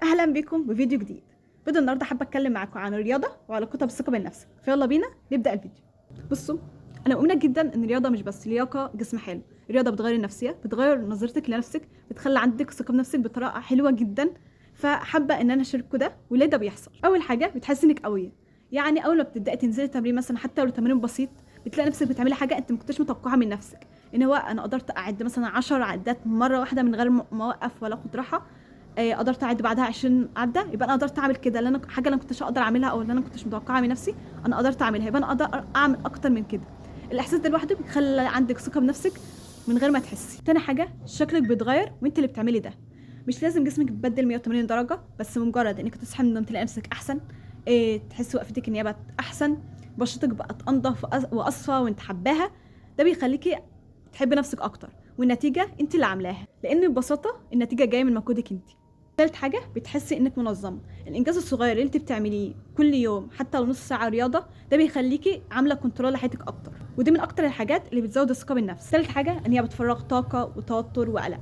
اهلا بكم بفيديو جديد. فيديو النهارده حابه اتكلم معاكم عن الرياضه وعلاقتها بالثقه بالنفس، فيلا بينا نبدا الفيديو. بصوا، انا مؤمنه جدا ان الرياضه مش بس لياقه جسم حلو، الرياضه بتغير النفسيه، بتغير نظرتك لنفسك، بتخلي عندك ثقه بنفسك بطريقه حلوه جدا. فحابه ان انا اشارككم ده وليه ده بيحصل. اول حاجه بتحسي انك قويه، يعني اول ما بتبداي تنزلي تمرين مثلا حتى لو تمرين بسيط بتلاقي نفسك بتعملي حاجه انت ما كنتش متوقعها من نفسك، ان هو انا قدرت اعد مثلا 10 عدات مره واحده من غير ما اوقف ولا اخد راحه. قدرت اعد بعدها 20 عده، يبقى انا قدرت اعمل كده، لان حاجه انا ما كنتش اقدر اعملها او اللي انا ما كنتش متوقعها من نفسي انا قدرت اعملها، يبقى انا اقدر اعمل اكتر من كده. الاحساس ده لوحده بيخلي عندك ثقه بنفسك من غير ما تحسي. تاني حاجه، شكلك بيتغير وانت اللي بتعملي ده، مش لازم جسمك يتبدل 180 درجه، بس مجرد انك تصحي من النوم تلاقي نفسك احسن، تحسي وقفتك ان هي بقت احسن، بشرتك بقت انضف واصفى وانت حباها. ده بيخليكي تحبي نفسك اكتر، والنتيجه انت اللي عاملاها، لان ببساطه النتيجه جايه من مجهودك انت. ثالث حاجه، بتحسي انك منظمه. الانجاز الصغير اللي انت بتعمليه كل يوم حتى لو نص ساعه رياضه، ده بيخليكي عامله كنترول لحياتك اكتر، ودي من اكتر الحاجات اللي بتزود الثقه بالنفس. ثالث حاجه، ان هي بتفرغ طاقه وتوتر وقلق.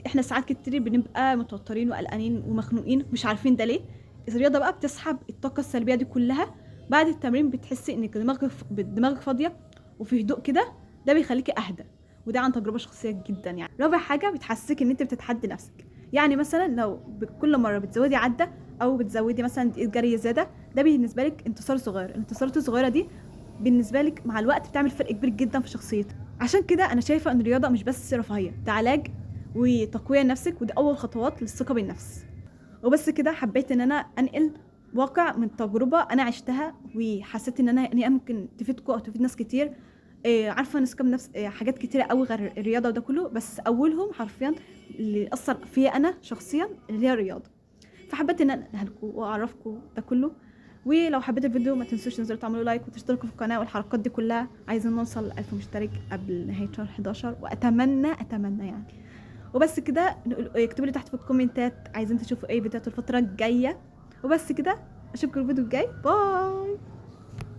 احنا ساعات كتير بنبقى متوترين وقلقانين ومخنوقين مش عارفين ده ليه. الرياضه بقى بتسحب الطاقه السلبيه دي كلها. بعد التمرين بتحسي انك دماغك فاضيه وفي هدوء كده، ده بيخليكي اهدى، وده عن تجربه شخصيه جدا يعني. رابع حاجه، بتحسسك ان انت بتتحدي نفسك. يعني مثلا لو كل مره بتزودي عده او بتزودي مثلا دقيقه جري زياده، ده بالنسبه لك انتصار صغير. الانتصارات الصغيره دي بالنسبه لك مع الوقت بتعمل فرق كبير جدا في شخصيتك. عشان كده انا شايفه ان الرياضه مش بس رفاهيه، ده علاج وتقويه لنفسك، ودي اول خطوات للثقه بالنفس. وبس كده حبيت ان انا انقل واقع من تجربه انا عشتها، وحسيت ان هي ممكن تفيدكم او تفيد ناس كتير. عارفه ان الثقه بالنفس حاجات كتيره قوي غير الرياضه وده كله، بس اولهم حرفيا اللي اثر فيا انا شخصيا اللي هي الرياضه. فحبيت ان انا انقلها لكم واعرفكم ده كله. ولو حبيت الفيديو ما تنسوش تنزلوا تعملوا لايك وتشتركوا في القناه، والحركات دي كلها عايزين نوصل 1000 مشترك قبل نهايه شهر 11، واتمنى يعني. وبس كده، اكتبوا لي تحت في الكومنتات عايزين تشوفوا ايه فيديوهات الفتره الجايه. وبس كده، اشوفكم الفيديو الجاي، باي.